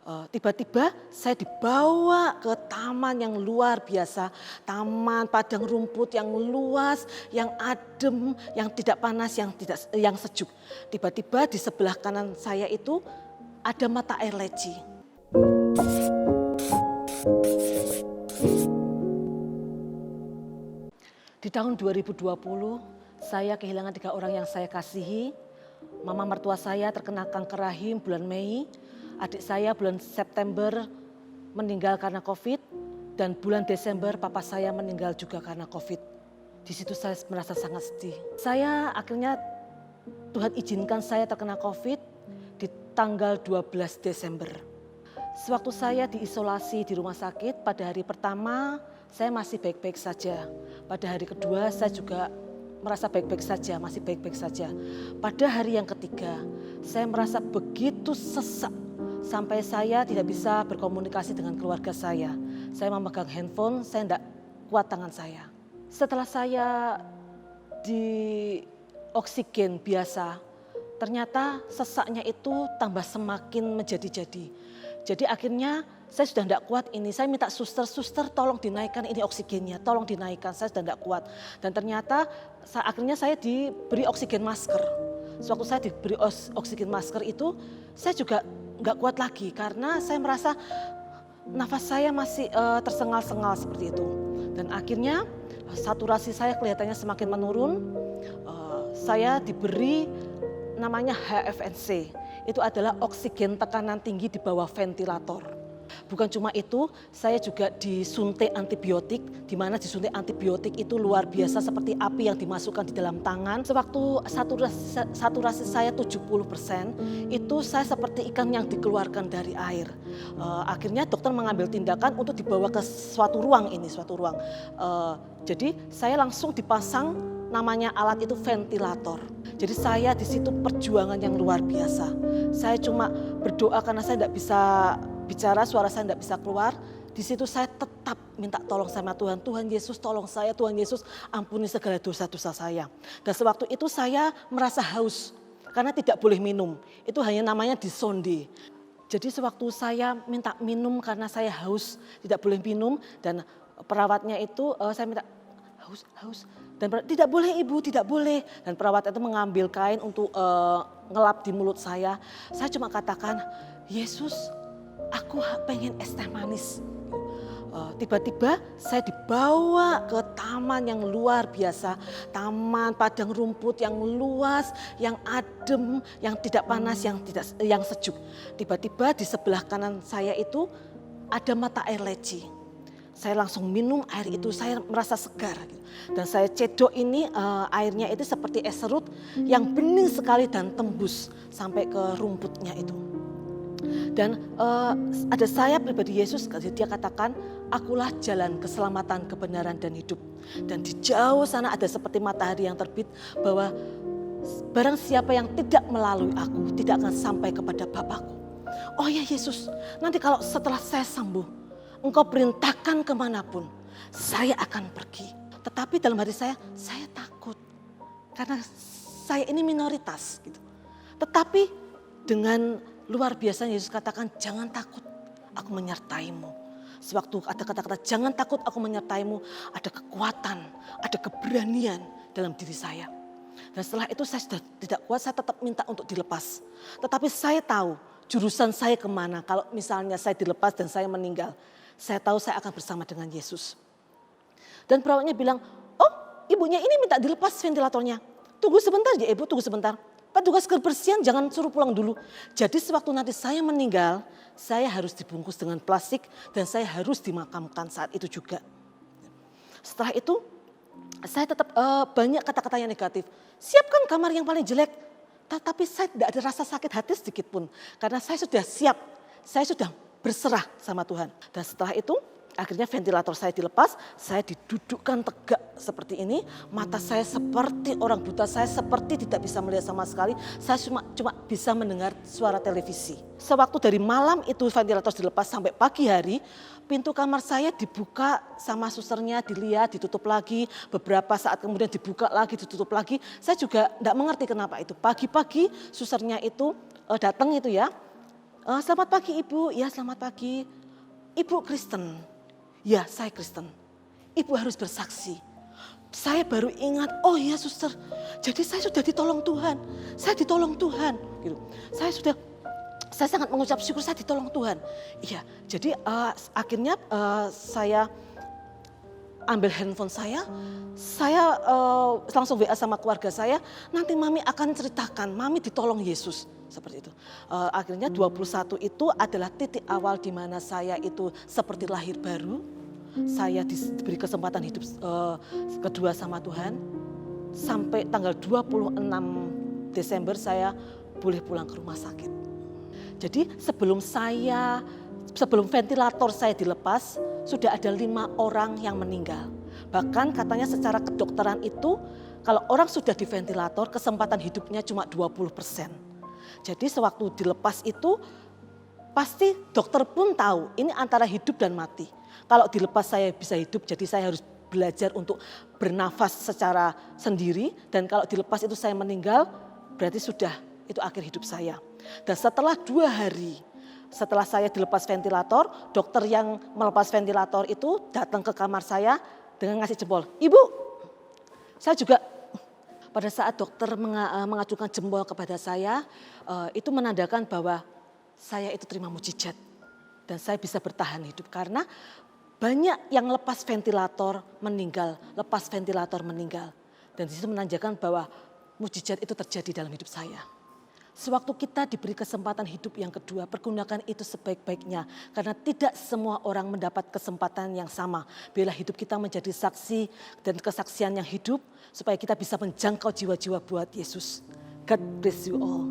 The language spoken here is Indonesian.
Tiba-tiba saya dibawa ke taman yang luar biasa, taman padang rumput yang luas, yang adem, yang tidak panas, yang sejuk. Tiba-tiba di sebelah kanan saya itu ada mata air leci. Di tahun 2020 saya kehilangan 3 orang yang saya kasihi. Mama mertua saya terkena kanker rahim bulan Mei. Adik saya bulan September meninggal karena COVID, dan bulan Desember papa saya meninggal juga karena COVID. Di situ saya merasa sangat sedih. Saya akhirnya Tuhan izinkan saya terkena COVID di tanggal 12 Desember. Sewaktu saya diisolasi di rumah sakit, pada hari pertama saya masih baik-baik saja. Pada hari kedua saya juga merasa baik-baik saja, masih baik-baik saja. Pada hari yang ketiga saya merasa begitu sesak. Sampai saya tidak bisa berkomunikasi dengan keluarga saya. Saya memegang handphone, saya tidak kuat tangan saya. Setelah saya di oksigen biasa, ternyata sesaknya itu tambah semakin menjadi-jadi. Jadi akhirnya saya sudah tidak kuat ini. Saya minta suster tolong dinaikkan ini oksigennya, tolong dinaikkan. Saya sudah tidak kuat. Dan ternyata akhirnya saya diberi oksigen masker. Sewaktu saya diberi oksigen masker itu, saya juga nggak kuat lagi karena saya merasa nafas saya masih tersengal-sengal seperti itu. Dan akhirnya saturasi saya kelihatannya semakin menurun. Saya diberi namanya HFNC. Itu adalah oksigen tekanan tinggi di bawah ventilator. Bukan cuma itu, saya juga disuntik antibiotik, di mana disuntik antibiotik itu luar biasa seperti api yang dimasukkan di dalam tangan. Sewaktu saturasi saya 70%, itu saya seperti ikan yang dikeluarkan dari air. Akhirnya dokter mengambil tindakan untuk dibawa ke suatu ruang. Jadi saya langsung dipasang namanya alat itu ventilator. Jadi saya di situ perjuangan yang luar biasa. Saya cuma berdoa karena saya tidak bisa bicara, suara saya tidak bisa keluar. Di situ saya tetap minta tolong sama Tuhan. Tuhan Yesus tolong saya, Tuhan Yesus ampuni segala dosa-dosa saya. Dan sewaktu itu saya merasa haus karena tidak boleh minum. Itu hanya namanya disonde. Jadi sewaktu saya minta minum karena saya haus, tidak boleh minum, dan perawatnya itu saya minta haus. Dan tidak boleh ibu, tidak boleh. Dan perawat itu mengambil kain untuk ngelap di mulut saya. Saya cuma katakan, Yesus, aku pengen es teh manis. Tiba-tiba saya dibawa ke taman yang luar biasa. Taman padang rumput yang luas, yang adem, yang tidak panas, yang sejuk. Tiba-tiba di sebelah kanan saya itu ada mata air leci. Saya langsung minum air itu, saya merasa segar. Dan saya cedok ini airnya itu seperti es serut yang bening sekali dan tembus sampai ke rumputnya itu. Dan ada saya pribadi Yesus, dia katakan, akulah jalan keselamatan, kebenaran dan hidup. Dan di jauh sana ada seperti matahari yang terbit bahwa barang siapa yang tidak melalui aku tidak akan sampai kepada Bapakku. Oh ya Yesus, nanti kalau setelah saya sembuh, Engkau perintahkan kemanapun, saya akan pergi. Tetapi dalam hati saya takut. Karena saya ini minoritas. Gitu. Tetapi dengan luar biasa Yesus katakan, jangan takut, aku menyertaimu. Sewaktu ada kata-kata jangan takut, aku menyertaimu, ada kekuatan, ada keberanian dalam diri saya. Dan setelah itu saya sudah tidak kuat, saya tetap minta untuk dilepas. Tetapi saya tahu jurusan saya kemana kalau misalnya saya dilepas dan saya meninggal. Saya tahu saya akan bersama dengan Yesus. Dan perawatnya bilang, oh ibunya ini minta dilepas ventilatornya. Tunggu sebentar ya ibu, tunggu sebentar. Petugas kebersihan jangan suruh pulang dulu. Jadi sewaktu nanti saya meninggal, saya harus dibungkus dengan plastik dan saya harus dimakamkan saat itu juga. Setelah itu saya tetap banyak kata-kata yang negatif. Siapkan kamar yang paling jelek. Tetapi saya tidak ada rasa sakit hati sedikit pun. Karena saya sudah siap, saya sudah berserah sama Tuhan. Dan setelah itu akhirnya ventilator saya dilepas, saya didudukkan tegak seperti ini. Mata saya seperti orang buta, saya seperti tidak bisa melihat sama sekali. Saya cuma bisa mendengar suara televisi. Sewaktu dari malam itu ventilator dilepas sampai pagi hari, pintu kamar saya dibuka sama susternya, dilihat, ditutup lagi. Beberapa saat kemudian dibuka lagi, ditutup lagi. Saya juga tidak mengerti kenapa itu. Pagi-pagi susternya itu datang itu ya. Selamat pagi Ibu, ya selamat pagi. Ibu Kristen, ya saya Kristen. Ibu harus bersaksi. Saya baru ingat, oh iya suster, jadi saya sudah ditolong Tuhan. Saya ditolong Tuhan. Gitu. Saya sangat mengucap syukur saya ditolong Tuhan. Iya, jadi akhirnya saya ambil handphone saya langsung WA sama keluarga saya, nanti Mami akan ceritakan, Mami ditolong Yesus. Seperti itu. Akhirnya 21 itu adalah titik awal di mana saya itu seperti lahir baru. Saya diberi kesempatan hidup kedua sama Tuhan. Sampai tanggal 26 Desember saya boleh pulang ke rumah sakit. Jadi sebelum ventilator saya dilepas, sudah ada 5 orang yang meninggal. Bahkan katanya secara kedokteran itu, kalau orang sudah di ventilator, kesempatan hidupnya cuma 20%. Jadi sewaktu dilepas itu, pasti dokter pun tahu ini antara hidup dan mati. Kalau dilepas saya bisa hidup, jadi saya harus belajar untuk bernafas secara sendiri. Dan kalau dilepas itu saya meninggal, berarti sudah itu akhir hidup saya. Dan setelah 2 hari, setelah saya dilepas ventilator, dokter yang melepas ventilator itu datang ke kamar saya dengan ngasih jempol. Ibu, saya juga pada saat dokter mengajukan jempol kepada saya, itu menandakan bahwa saya itu terima mujizat. Dan saya bisa bertahan hidup karena banyak yang lepas ventilator meninggal. Dan disitu menandakan bahwa mujizat itu terjadi dalam hidup saya. Sewaktu kita diberi kesempatan hidup yang kedua, pergunakan itu sebaik-baiknya. Karena tidak semua orang mendapat kesempatan yang sama. Biarlah hidup kita menjadi saksi dan kesaksian yang hidup, supaya kita bisa menjangkau jiwa-jiwa buat Yesus. God bless you all.